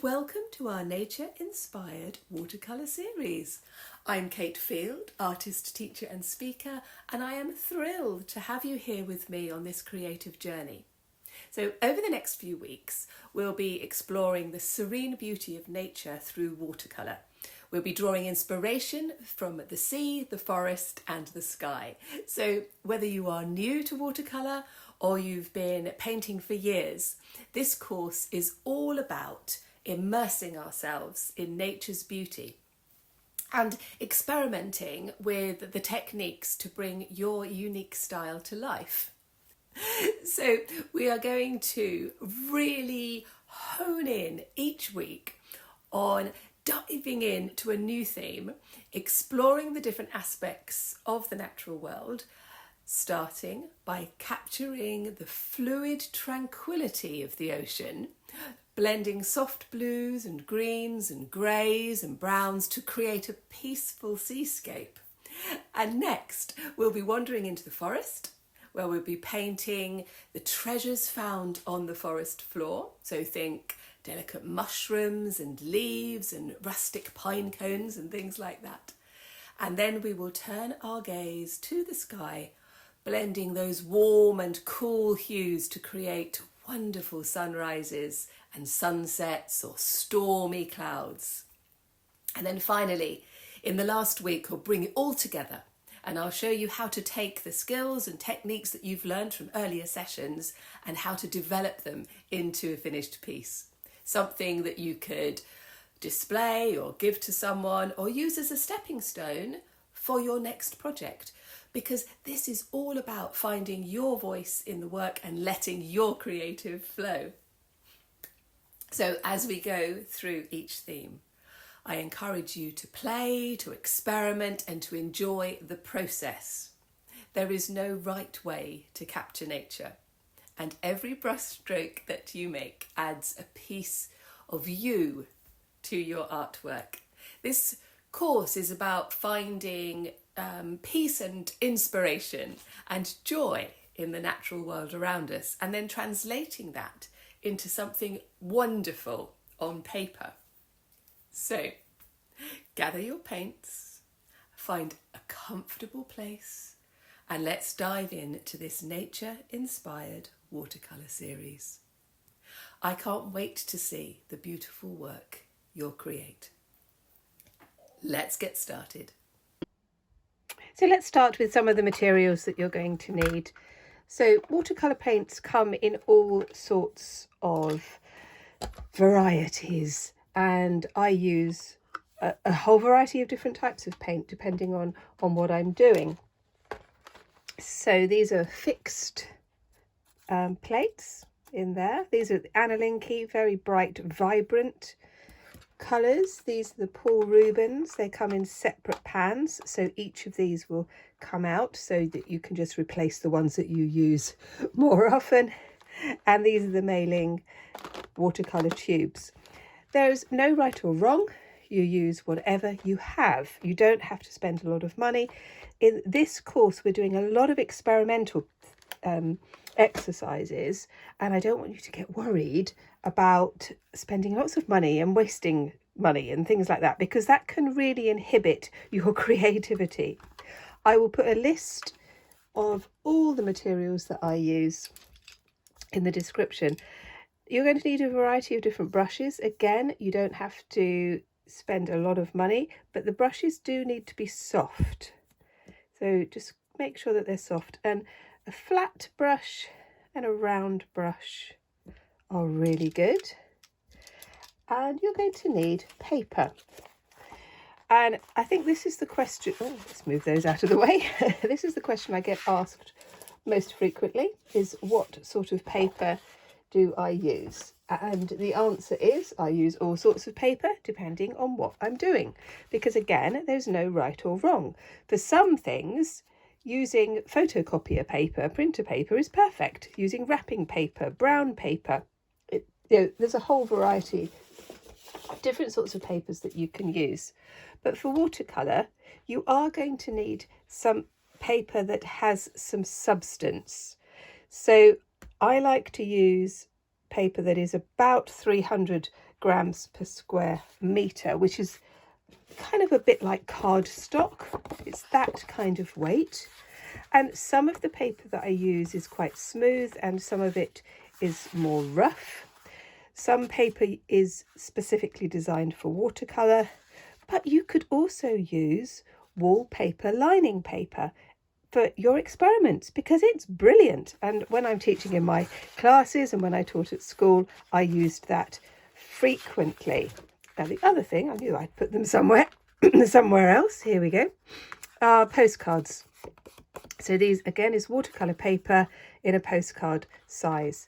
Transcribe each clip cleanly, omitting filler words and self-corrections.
welcome to our Nature-Inspired Watercolour Series. I'm Cate Field, artist, teacher and speaker, and I am thrilled to have you here with me on this creative journey. So over the next few weeks, we'll be exploring the serene beauty of nature through watercolour. We'll be drawing inspiration from the sea, the forest and the sky. So whether you are new to watercolour or you've been painting for years, this course is all about immersing ourselves in nature's beauty and experimenting with the techniques to bring your unique style to life. So we are going to really hone in each week on diving into a new theme, exploring the different aspects of the natural world, starting by capturing the fluid tranquility of the ocean, blending soft blues and greens and greys and browns to create a peaceful seascape. And next, we'll be wandering into the forest, where we'll be painting the treasures found on the forest floor. So think delicate mushrooms and leaves and rustic pine cones and things like that. And then we will turn our gaze to the sky, blending those warm and cool hues to create wonderful sunrises and sunsets or stormy clouds. And then finally, in the last week, we'll bring it all together and I'll show you how to take the skills and techniques that you've learned from earlier sessions and how to develop them into a finished piece. Something that you could display or give to someone or use as a stepping stone for your next project. Because this is all about finding your voice in the work and letting your creative flow. So as we go through each theme, I encourage you to play, to experiment and to enjoy the process. There is no right way to capture nature, and every brushstroke that you make adds a piece of you to your artwork. This course is about finding peace and inspiration and joy in the natural world around us, and then translating that into something wonderful on paper. So, gather your paints, find a comfortable place, and let's dive into this nature-inspired watercolour series. I can't wait to see the beautiful work you'll create. Let's get started. So let's start with some of the materials that you're going to need. So watercolour paints come in all sorts of varieties, and I use a whole variety of different types of paint depending on what I'm doing. So these are fixed plates in there. These are the anilinky, very bright, vibrant colours. These are the Paul Rubens. They come in separate pans, so each of these will come out so that you can just replace the ones that you use more often. And these are the Mailing watercolour tubes. There's no right or wrong. You use whatever you have. You don't have to spend a lot of money. In this course, we're doing a lot of experimental exercises, and I don't want you to get worried about spending lots of money and wasting money and things like that, because that can really inhibit your creativity. I will put a list of all the materials that I use in the description. You're going to need a variety of different brushes. Again, you don't have to spend a lot of money, but the brushes do need to be soft. So just make sure that they're soft, and a flat brush and a round brush are really good. And you're going to need paper. And I think this is the question, let's move those out of the way. This is the question I get asked most frequently, is what sort of paper do I use? And the answer is I use all sorts of paper depending on what I'm doing. Because again, there's no right or wrong. For some things, using photocopier paper, printer paper is perfect. Using wrapping paper, brown paper, there's a whole variety of different sorts of papers that you can use. But for watercolour, you are going to need some paper that has some substance. So I like to use paper that is about 300 grams per square metre, which is kind of a bit like cardstock. It's that kind of weight. And some of the paper that I use is quite smooth and some of it is more rough. Some paper is specifically designed for watercolour, but you could also use wallpaper lining paper for your experiments because it's brilliant. And when I'm teaching in my classes and when I taught at school, I used that frequently. Now the other thing, I knew I'd put them somewhere, somewhere else. Here we go. Postcards. So these again is watercolour paper in a postcard size.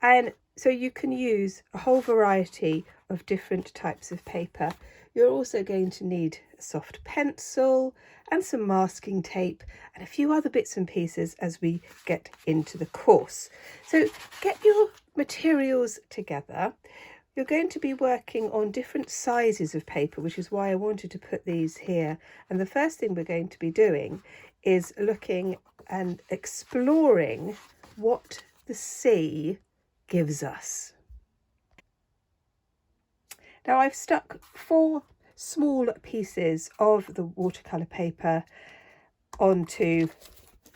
And so you can use a whole variety of different types of paper. You're also going to need a soft pencil and some masking tape and a few other bits and pieces as we get into the course. So get your materials together. You're going to be working on different sizes of paper, which is why I wanted to put these here. And the first thing we're going to be doing is looking and exploring what the sea gives us. Now I've stuck 4 small pieces of the watercolour paper onto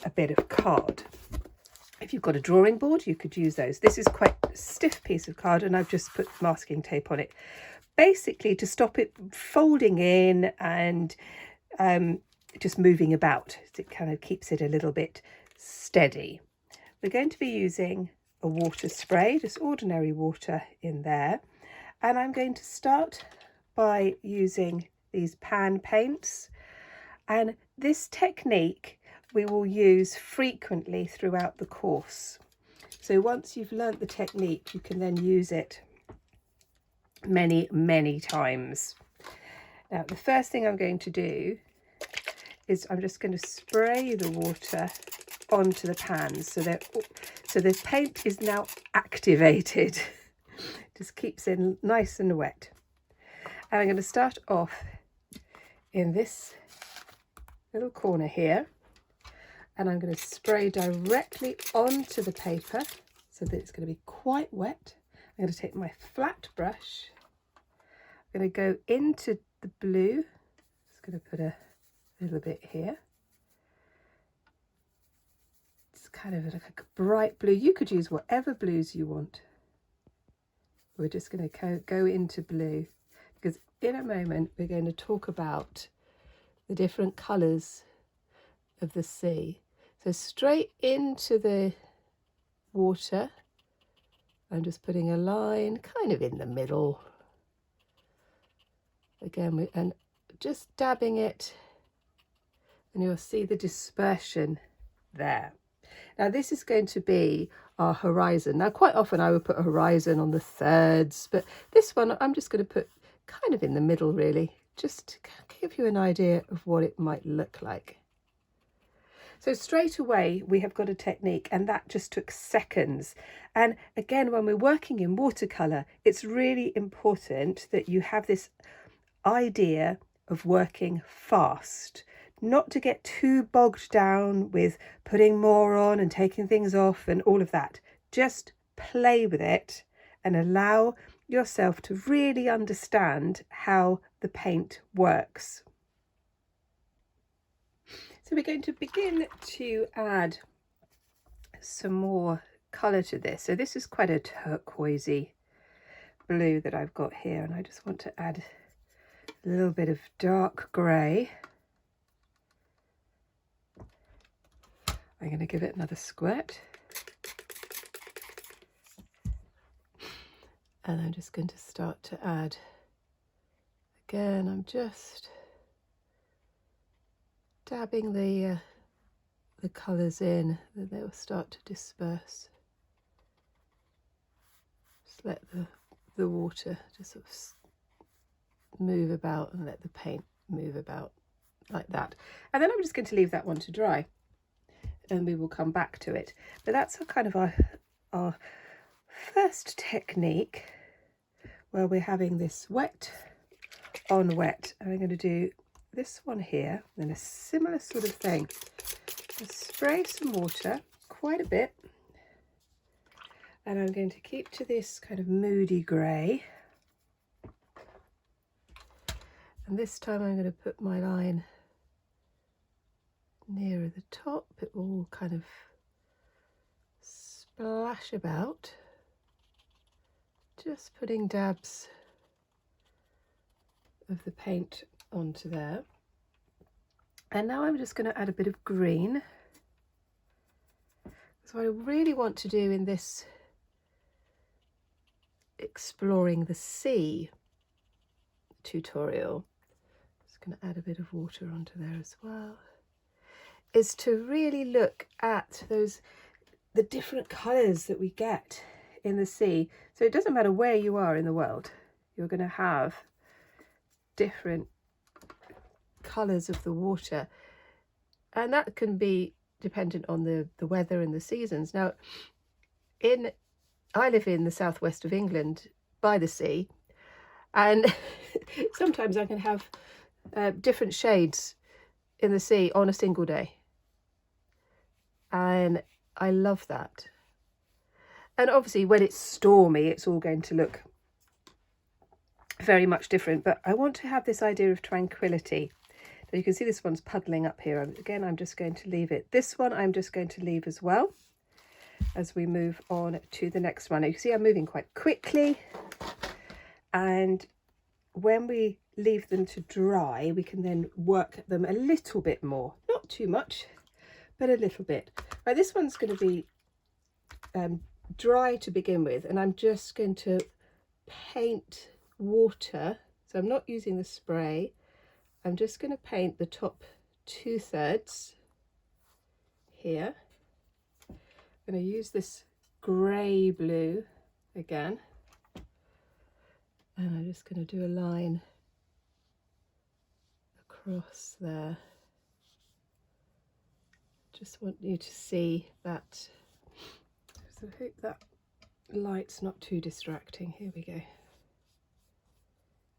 a bit of card. If you've got a drawing board, you could use those. This is quite a stiff piece of card and I've just put masking tape on it, basically to stop it folding in and just moving about. It kind of keeps it a little bit steady. We're going to be using a water spray, just ordinary water in there. And I'm going to start by using these pan paints. And this technique we will use frequently throughout the course. So once you've learnt the technique, you can then use it many, many times. Now, the first thing I'm going to do is I'm just going to spray the water onto the pans so the paint is now activated. Just keeps it nice and wet. And I'm going to start off in this little corner here, and I'm going to spray directly onto the paper so that it's going to be quite wet. I'm going to take my flat brush, I'm going to go into the blue, just going to put a little bit here. It's kind of like a bright blue. You could use whatever blues you want. We're just going to go into blue because in a moment we're going to talk about the different colours of the sea. So straight into the water, I'm just putting a line kind of in the middle. Again, and just dabbing it, and you'll see the dispersion there. Now this is going to be our horizon. Now quite often I would put a horizon on the thirds, but this one I'm just going to put kind of in the middle really, just to give you an idea of what it might look like. So straight away we have got a technique, and that just took seconds. And again, when we're working in watercolour, it's really important that you have this idea of working fast, not to get too bogged down with putting more on and taking things off and all of that. Just play with it and allow yourself to really understand how the paint works. So we're going to begin to add some more colour to this. So this is quite a turquoisey blue that I've got here, and I just want to add a little bit of dark grey. I'm going to give it another squirt. And I'm just going to start to add, again, I'm just dabbing the colours in, that they will start to disperse. Just let the water just sort of move about and let the paint move about like that. And then I'm just going to leave that one to dry and we will come back to it. But that's kind of our first technique where we're having this wet on wet. And I'm going to do this one here, and a similar sort of thing. Just spray some water, quite a bit, and I'm going to keep to this kind of moody grey. And this time I'm going to put my line nearer the top. It will kind of splash about, just putting dabs of the paint onto there. And now I'm just going to add a bit of green. So what I really want to do in this exploring the sea tutorial, just going to add a bit of water onto there as well, is to really look at the different colours that we get in the sea. So it doesn't matter where you are in the world, you're going to have different colours of the water, and that can be dependent on the weather and the seasons. Now, I live in the southwest of England by the sea, and sometimes I can have different shades in the sea on a single day, and I love that. And obviously when it's stormy, it's all going to look very much different, but I want to have this idea of tranquility. So you can see this one's puddling up here. Again, I'm just going to leave it. This one I'm just going to leave as well as we move on to the next one. Now you can see I'm moving quite quickly, and when we leave them to dry, we can then work them a little bit more. Not too much, but a little bit. Right, this one's going to be dry to begin with, and I'm just going to paint water. So I'm not using the spray. I'm just going to paint the top 2/3 here. I'm going to use this grey blue again, and I'm just going to do a line across there. Just want you to see that. So I hope that light's not too distracting. Here we go.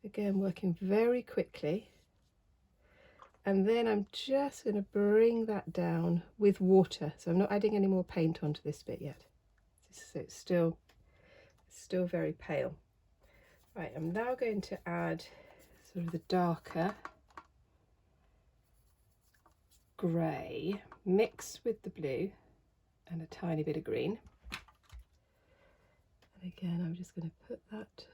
Again, working very quickly. And then I'm just going to bring that down with water. So I'm not adding any more paint onto this bit yet. So it's still very pale. Right, I'm now going to add sort of the darker grey mixed with the blue and a tiny bit of green. And again, I'm just going to put that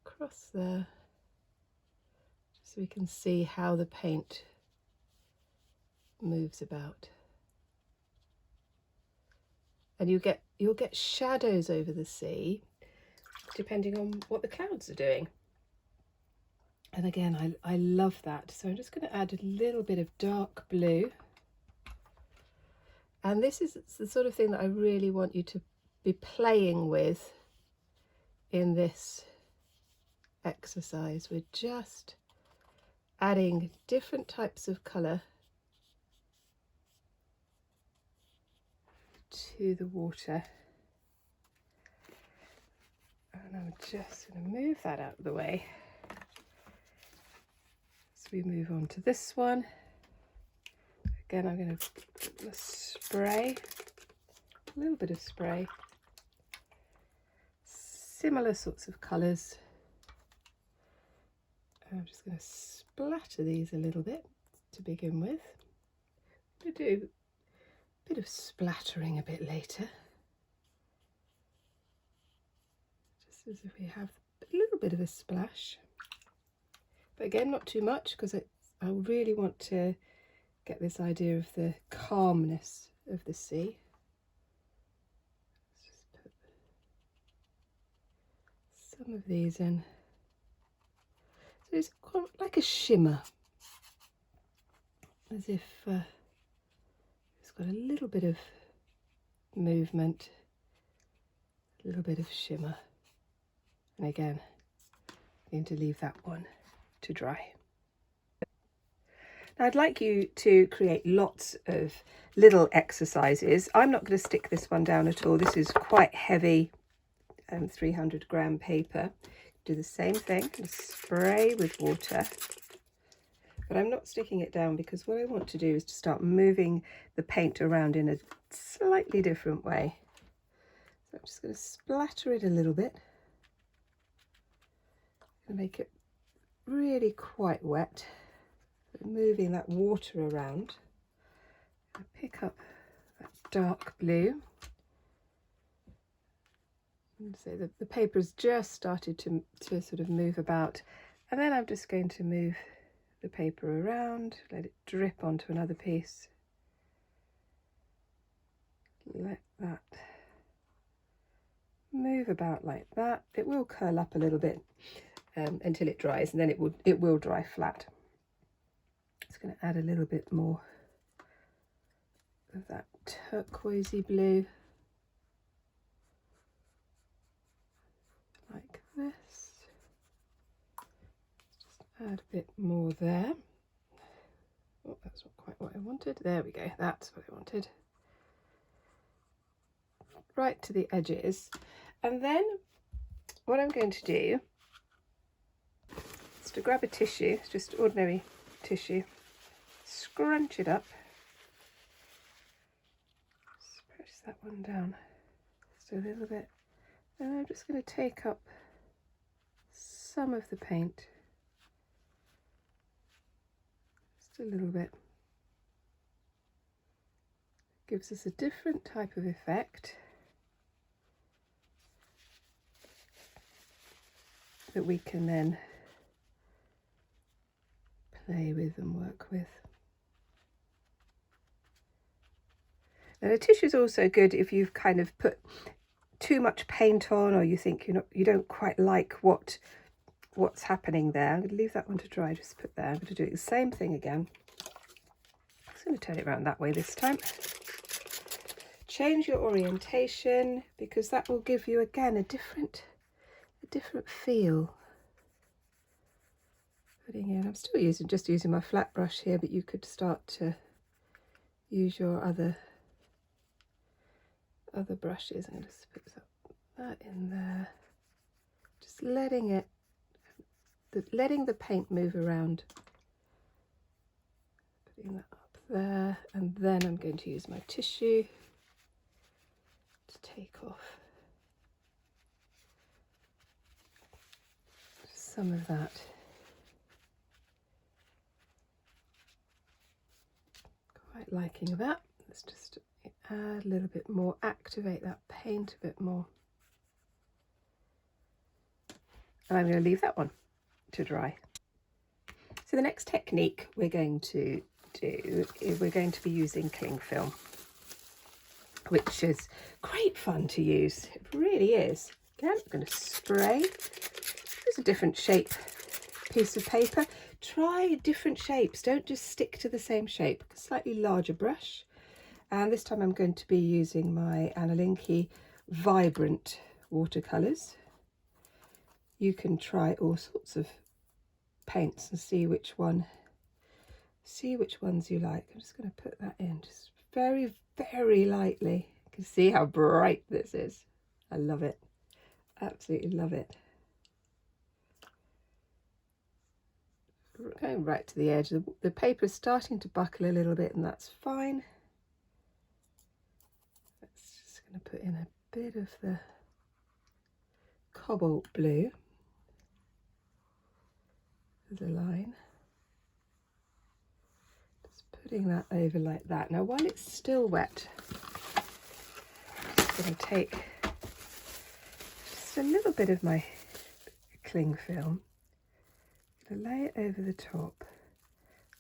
across there, so we can see how the paint moves about. And you'll get shadows over the sea depending on what the clouds are doing. And again, I love that. So I'm just going to add a little bit of dark blue. And this is the sort of thing that I really want you to be playing with in this exercise. We're just adding different types of colour to the water. And I'm just going to move that out of the way as we move on to this one. Again, I'm going to put the spray, a little bit of spray, similar sorts of colours. I'm just going to splatter these a little bit to begin with. I'm going to do a bit of splattering a bit later, just as if we have a little bit of a splash. But again, not too much, because I really want to get this idea of the calmness of the sea. Let's just put some of these in. So it's quite like a shimmer, as if it's got a little bit of movement, a little bit of shimmer. And again, I'm going to leave that one to dry. Now I'd like you to create lots of little exercises. I'm not going to stick this one down at all. This is quite heavy, 300-gram paper. Do the same thing, spray with water, but I'm not sticking it down because what I want to do is to start moving the paint around in a slightly different way. So I'm just going to splatter it a little bit and make it really quite wet. Moving that water around. I pick up that dark blue. And so the paper has just started to sort of move about, and then I'm just going to move the paper around, let it drip onto another piece. Let that move about like that. It will curl up a little bit until it dries, and then it will dry flat. Just going to add a little bit more of that turquoisey blue, like this. Just add a bit more there. Oh, that's not quite what I wanted. There we go, that's what I wanted. Right to the edges. And then what I'm going to do is to grab a tissue, just ordinary tissue, scrunch it up, just press that one down just a little bit, and I'm just going to take up some of the paint, just a little bit. Gives us a different type of effect that we can then play with and work with. Now the tissue is also good if you've kind of put too much paint on, or you think you don't quite like what's happening there. I'm going to leave that one to dry, just put there. I'm going to do the same thing again. I'm just going to turn it around that way this time. Change your orientation, because that will give you again a different feel. Putting in, I'm still just using my flat brush here, but you could start to use your other brushes. I'm going to just put that in there, just letting the paint move around, putting that up there, and then I'm going to use my tissue to take off some of that. Quite liking that. Let's just add a little bit more, activate that paint a bit more. And I'm going to leave that one to dry. So the next technique we're going to do is we're going to be using cling film, which is great fun to use. It really is. Again, I'm going to spray. There's a different shape piece of paper. Try different shapes. Don't just stick to the same shape. A slightly larger brush. And this time I'm going to be using my Analinki Vibrant watercolours. You can try all sorts of paints and see which ones you like. I'm just going to put that in just very, very lightly. You can see how bright this is. I love it. Absolutely love it. Going right to the edge. The paper is starting to buckle a little bit, and that's fine. That's just going to put in a bit of the cobalt blue as a line. Just putting that over like that. Now while it's still wet, I'm just going to take just a little bit of my cling film, lay it over the top,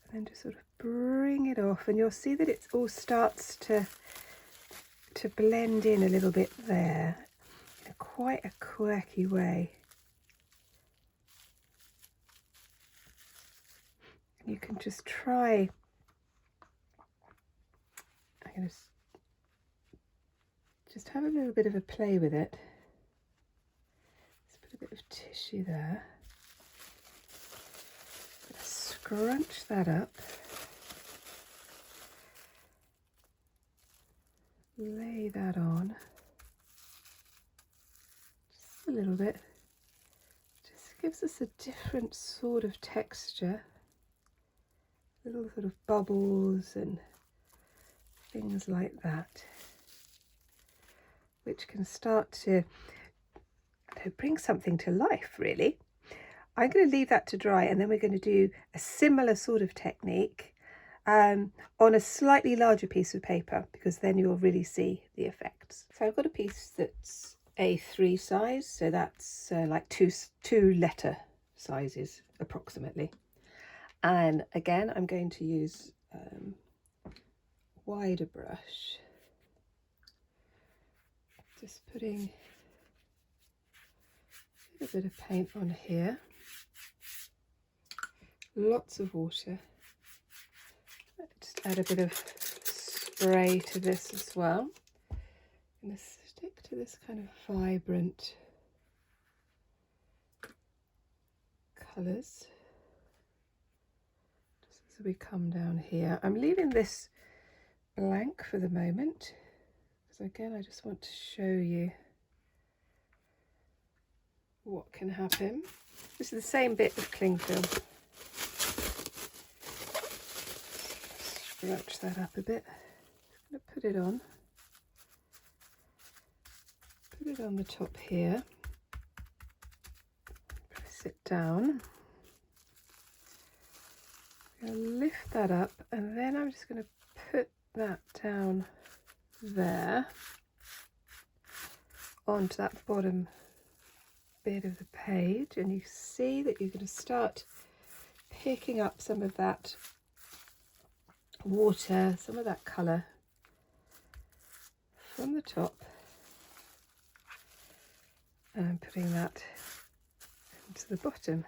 and then just sort of bring it off, and you'll see that it all starts to blend in a little bit there in quite a quirky way. You can just try, I'm going to just have a little bit of a play with it. Let's put a bit of tissue there. Scrunch that up, lay that on, just a little bit, just gives us a different sort of texture, little sort of bubbles and things like that, which can start to bring something to life, really. I'm going to leave that to dry, and then we're going to do a similar sort of technique on a slightly larger piece of paper, because then you'll really see the effects. So I've got a piece that's A3 size, so that's like two letter sizes approximately. And again, I'm going to use wider brush, just putting a bit of paint on here, lots of water. Just add a bit of spray to this as well. I'm going to stick to this kind of vibrant colours just as we come down here. I'm leaving this blank for the moment because, again, I just want to show you what can happen. This is the same bit of cling film. Scratch that up a bit. I'm going to put it on the top here, press it down, I'm going to lift that up, and then I'm just going to put that down there onto that bottom bit of the page, and you see that you're going to start picking up some of that water, some of that colour from the top, and I'm putting that into the bottom.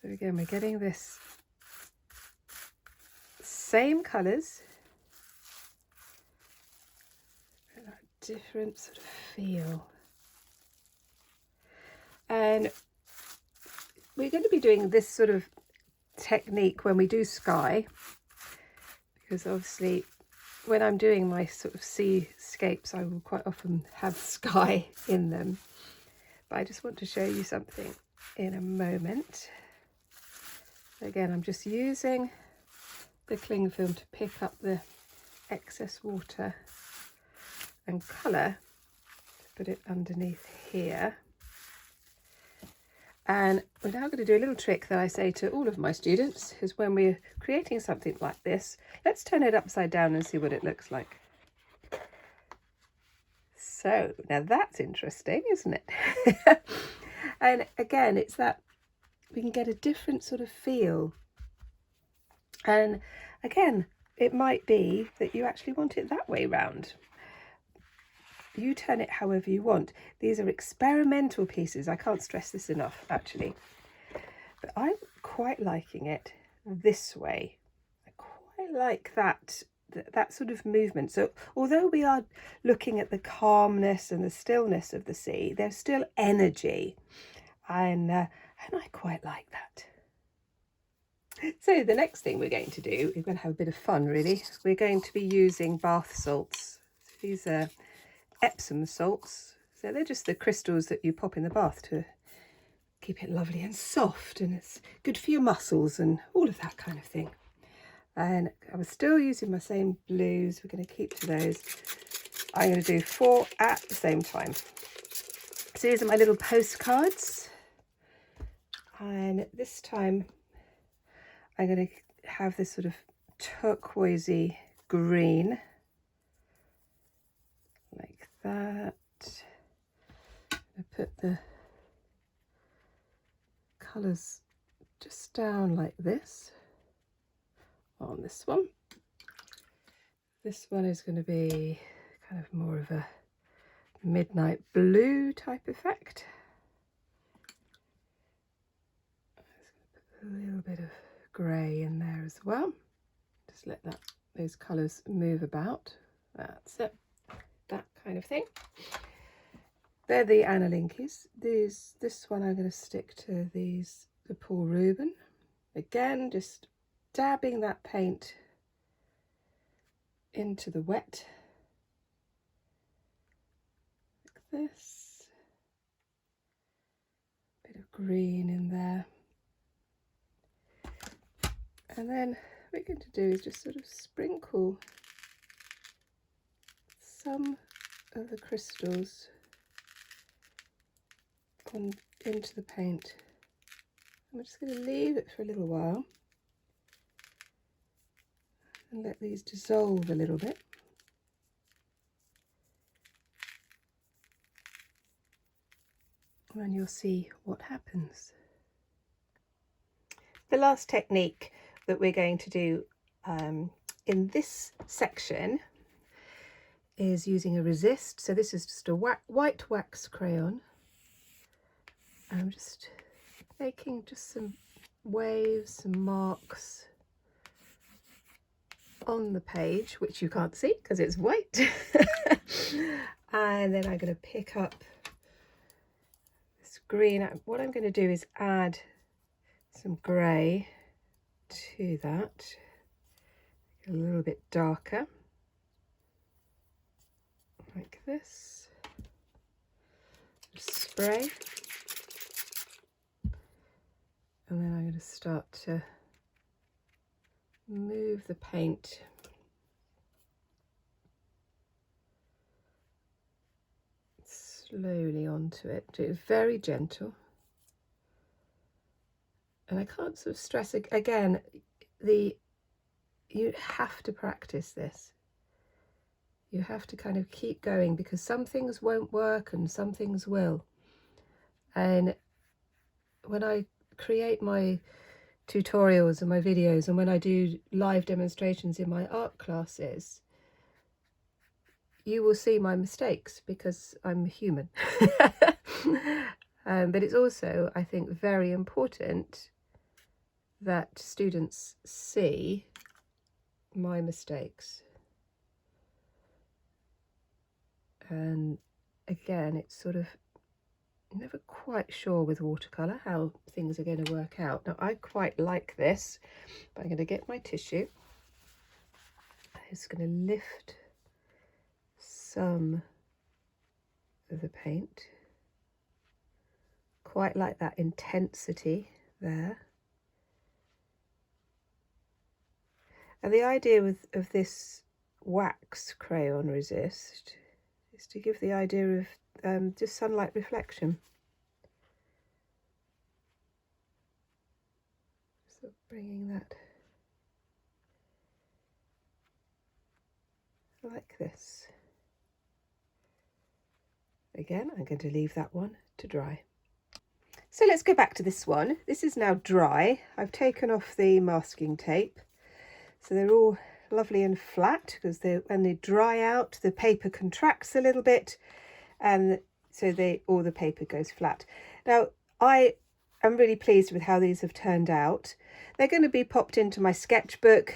So again, we're getting this same colours, but a different sort of feel. And we're going to be doing this sort of technique when we do sky, because obviously when I'm doing my sort of seascapes, I will quite often have sky in them. But I just want to show you something in a moment. Again, I'm just using the cling film to pick up the excess water and colour, to put it underneath here. And we're now going to do a little trick that I say to all of my students, is when we're creating something like this, let's turn it upside down and see what it looks like. So now that's interesting, isn't it? And again, it's that we can get a different sort of feel. And again, it might be that you actually want it that way round. You turn it however you want. These are experimental pieces. I can't stress this enough, actually. But I'm quite liking it this way. I quite like that sort of movement. So although we are looking at the calmness and the stillness of the sea, there's still energy. And I quite like that. So the next thing we're going to do, we're going to have a bit of fun, really. We're going to be using bath salts. These are Epsom salts, so they're just the crystals that you pop in the bath to keep it lovely and soft, and it's good for your muscles and all of that kind of thing. And I was still using my same blues. We're going to keep to those. I'm going to do 4 at the same time. So these are my little postcards, and this time I'm going to have this sort of turquoisey green, like that. I put the colours just down like this on this one. This one is going to be kind of more of a midnight blue type effect. Put a little bit of grey in there as well. Just let those colours move about. That's it. That kind of thing. They're the Analinkies. This one I'm going to stick to the Paul Rubin. Again, just dabbing that paint into the wet, like this. Bit of green in there. And then what we're going to do is just sort of sprinkle some of the crystals into the paint. I'm just going to leave it for a little while and let these dissolve a little bit. And you'll see what happens. The last technique that we're going to do in this section is using a resist. So this is just a white wax crayon. I'm just making just some waves, some marks on the page, which you can't see because it's white. And then I'm going to pick up this green. What I'm going to do is add some grey to that, a little bit darker, like this. Spray, and then I'm going to start to move the paint slowly onto it. Do it very gentle. And I can't sort of stress again, you have to practice this. You have to kind of keep going, because some things won't work and some things will. And when I create my tutorials and my videos, and when I do live demonstrations in my art classes, you will see my mistakes because I'm human. But it's also, I think, very important that students see my mistakes. And again, it's sort of never quite sure with watercolour how things are going to work out. Now, I quite like this, but I'm going to get my tissue. I'm just going to lift some of the paint. Quite like that intensity there. And the idea of this wax crayon resist is to give the idea of just sunlight reflection. So bringing that like this. Again, I'm going to leave that one to dry. So let's go back to this one. This is now dry. I've taken off the masking tape. So they're all lovely and flat, because when they dry out, the paper contracts a little bit, and so all the paper goes flat. Now, I am really pleased with how these have turned out. They're going to be popped into my sketchbook.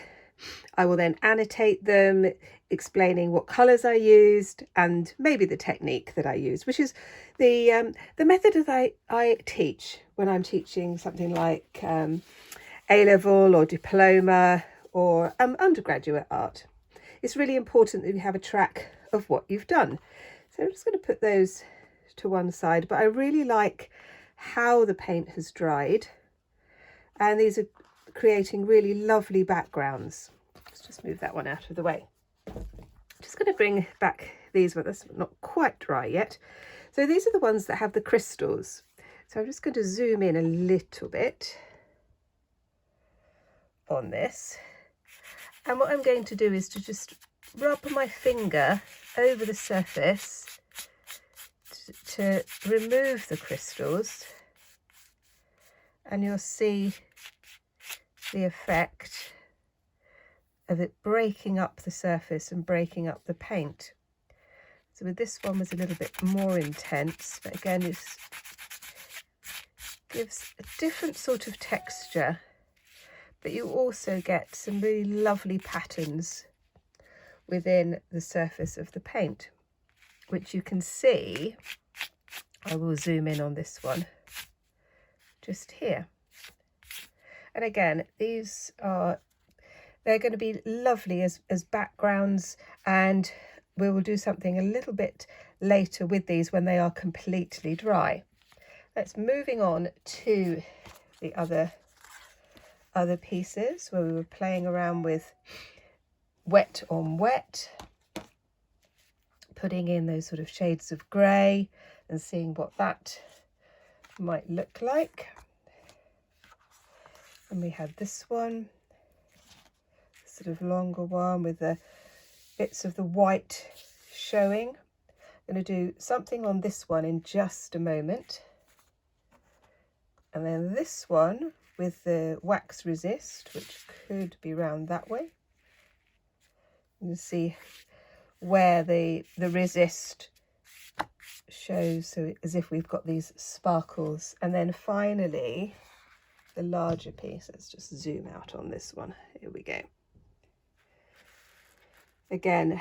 I will then annotate them, explaining what colours I used and maybe the technique that I used, which is the method that I teach when I'm teaching something like A-level or diploma or undergraduate art. It's really important that you have a track of what you've done. So I'm just going to put those to one side, but I really like how the paint has dried, and these are creating really lovely backgrounds. Let's just move that one out of the way. Just going to bring back these, but that's not quite dry yet. So these are the ones that have the crystals. So I'm just going to zoom in a little bit on this. And what I'm going to do is to just rub my finger over the surface to remove the crystals, and you'll see the effect of it breaking up the surface and breaking up the paint. So with this one was a little bit more intense, but again it gives a different sort of texture, but you also get some really lovely patterns within the surface of the paint, which you can see. I will zoom in on this one just here. And again, they're going to be lovely as backgrounds, and we will do something a little bit later with these when they are completely dry. Let's moving on to the other pieces where we were playing around with wet on wet, putting in those sort of shades of grey and seeing what that might look like. And we have this one, sort of longer one with the bits of the white showing. I'm going to do something on this one in just a moment. And then this one with the wax resist, which could be round that way. You can see where the resist shows, so as if we've got these sparkles. And then finally, the larger piece. Let's just zoom out on this one. Here we go. Again,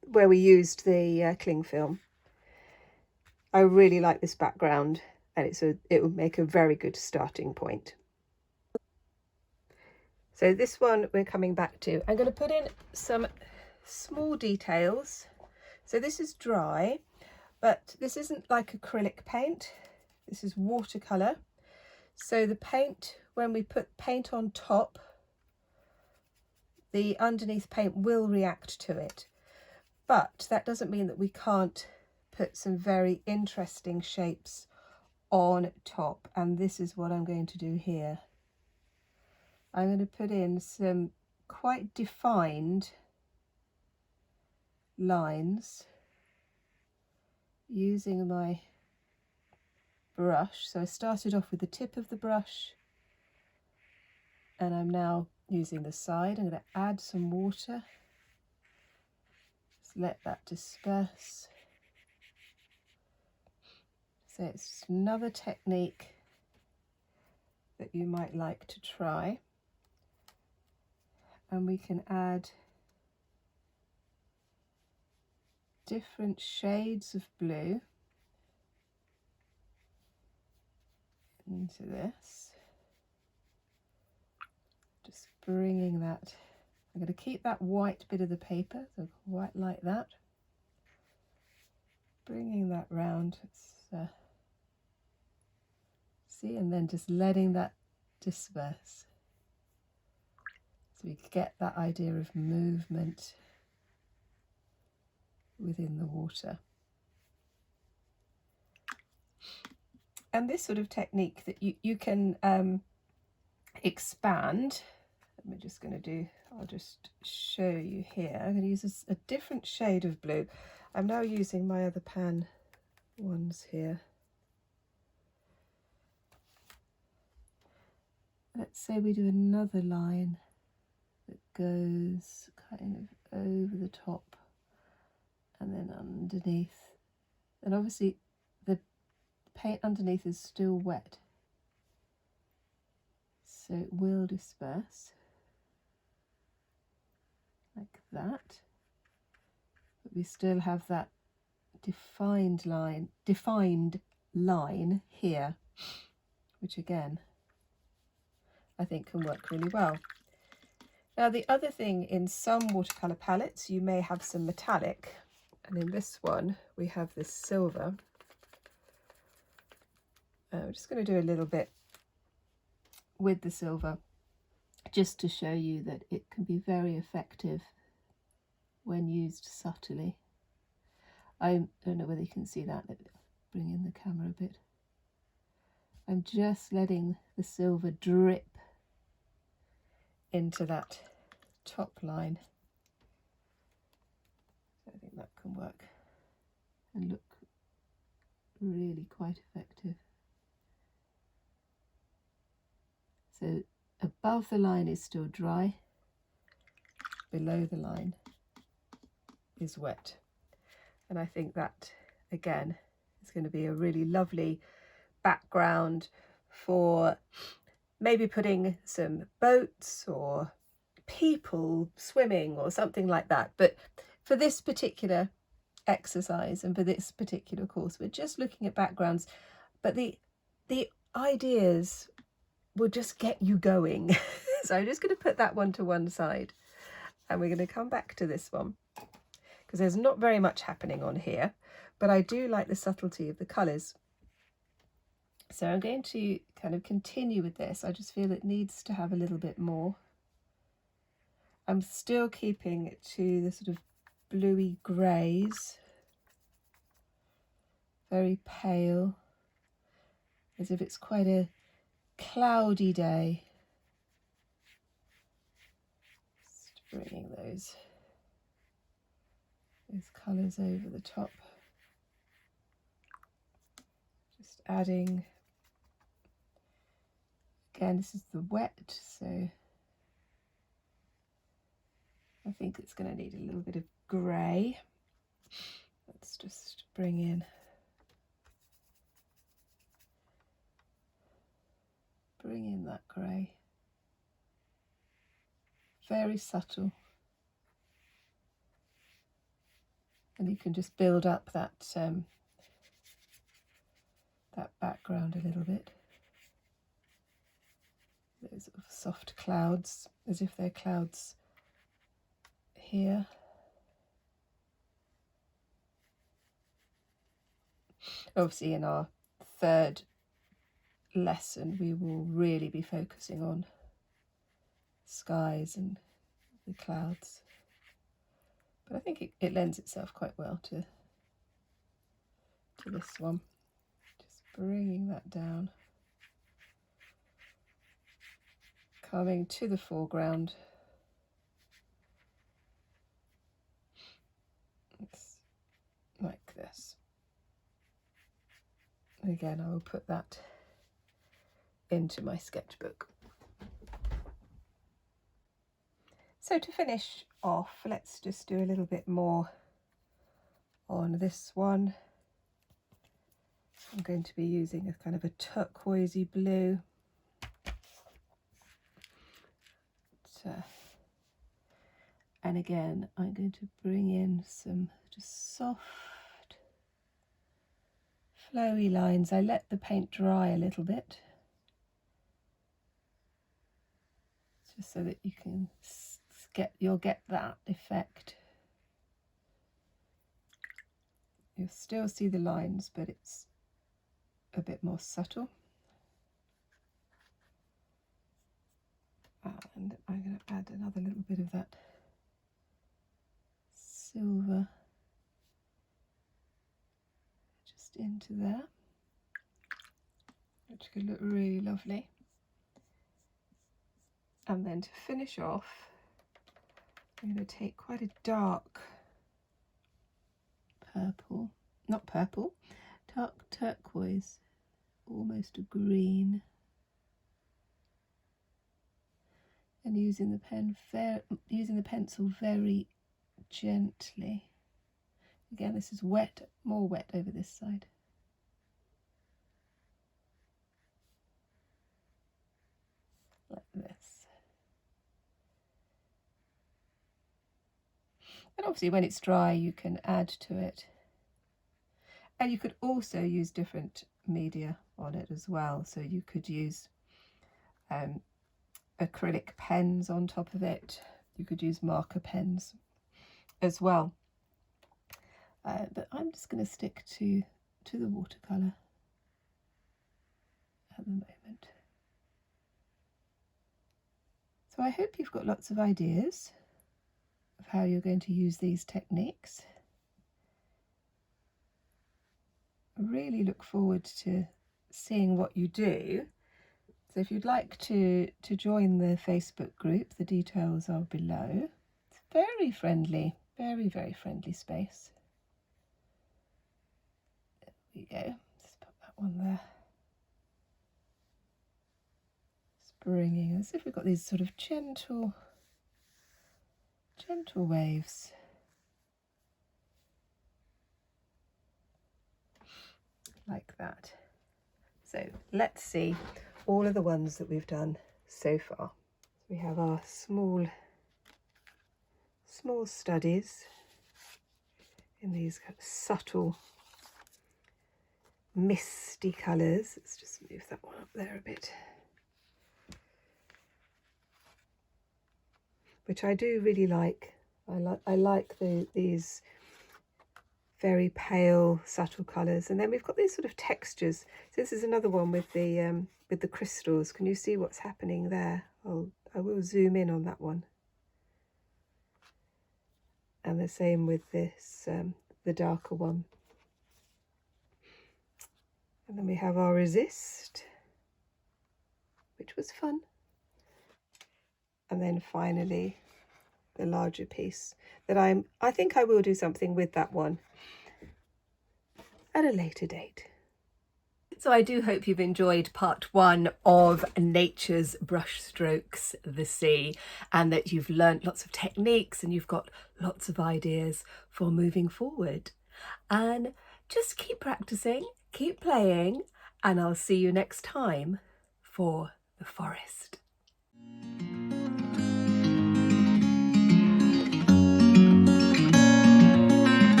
where we used the cling film. I really like this background, and it would make a very good starting point. So this one we're coming back to. I'm going to put in some small details. So this is dry, but this isn't like acrylic paint. This is watercolor. So the paint, when we put paint on top, the underneath paint will react to it. But that doesn't mean that we can't put some very interesting shapes on top. And this is what I'm going to do here. I'm going to put in some quite defined lines using my brush. So I started off with the tip of the brush, and I'm now using the side. I'm going to add some water. Just let that disperse. So it's another technique that you might like to try. And we can add different shades of blue into this. Just bringing that, I'm going to keep that white bit of the paper, so white like that. Bringing that round, see, and then just letting that disperse. So we get that idea of movement within the water. And this sort of technique that you can expand. I'm just going to do, I'll just show you here. I'm going to use a different shade of blue. I'm now using my other pan ones here. Let's say we do another line that goes kind of over the top and then underneath. And obviously the paint underneath is still wet, so it will disperse like that. But we still have that defined line here, which again I think can work really well. Now the other thing, in some watercolour palettes you may have some metallic, and in this one we have this silver. I'm just going to do a little bit with the silver just to show you that it can be very effective when used subtly. I don't know whether you can see that. Let me bring in the camera a bit. I'm just letting the silver drip into that top line. So I think that can work and look really quite effective. So above the line is still dry, below the line is wet. And I think that again is going to be a really lovely background for maybe putting some boats or people swimming or something like that. But for this particular exercise and for this particular course, we're just looking at backgrounds, but the ideas will just get you going. So I'm just going to put that one to one side, and we're going to come back to this one because there's not very much happening on here, but I do like the subtlety of the colours. So I'm going to kind of continue with this. I just feel it needs to have a little bit more. I'm still keeping it to the sort of bluey greys, very pale, as if it's quite a cloudy day. Just bringing those colours over the top. Just adding, again, this is the wet, so I think it's going to need a little bit of grey. Let's just bring in that grey. Very subtle. And you can just build up that background a little bit. Those sort of soft clouds, as if they're clouds here. Obviously in our third lesson we will really be focusing on skies and the clouds, but I think it lends itself quite well to this one. Just bringing that down, coming to the foreground. It's like this. Again, I will put that into my sketchbook. So to finish off, let's just do a little bit more on this one. I'm going to be using a kind of a turquoisey blue. And again, I'm going to bring in some just soft, flowy lines. I let the paint dry a little bit, just so that you can you'll get that effect. You'll still see the lines, but it's a bit more subtle. And I'm going to add another little bit of that silver just into there, which could look really lovely. And then to finish off, I'm going to take quite a dark purple, not purple, dark turquoise, almost a green, and using the pencil very gently. Again, this is wet, more wet over this side. Like this. And obviously when it's dry you can add to it. And you could also use different media on it as well. So you could use acrylic pens on top of it. You could use marker pens as well. But I'm just going to stick to the watercolour at the moment. So I hope you've got lots of ideas of how you're going to use these techniques. I really look forward to seeing what you do. So if you'd like to join the Facebook group, the details are below. It's very friendly, very, very friendly space. There we go. Just put that one there. Just bringing, as if we've got these sort of gentle waves. Like that. So let's see all of the ones that we've done so far. We have our small studies in these kind of subtle misty colours. Let's just move that one up there a bit. Which I do really like. I like these very pale, subtle colours, and then we've got these sort of textures. So this is another one with the crystals. Can you see what's happening there? I will zoom in on that one. And the same with this, the darker one. And then we have our resist, which was fun. And then finally the larger piece that I think I will do something with that one at a later date. So I do hope you've enjoyed part one of Nature's Brushstrokes, the Sea, and that you've learnt lots of techniques and you've got lots of ideas for moving forward. And just keep practicing, keep playing, and I'll see you next time for the forest.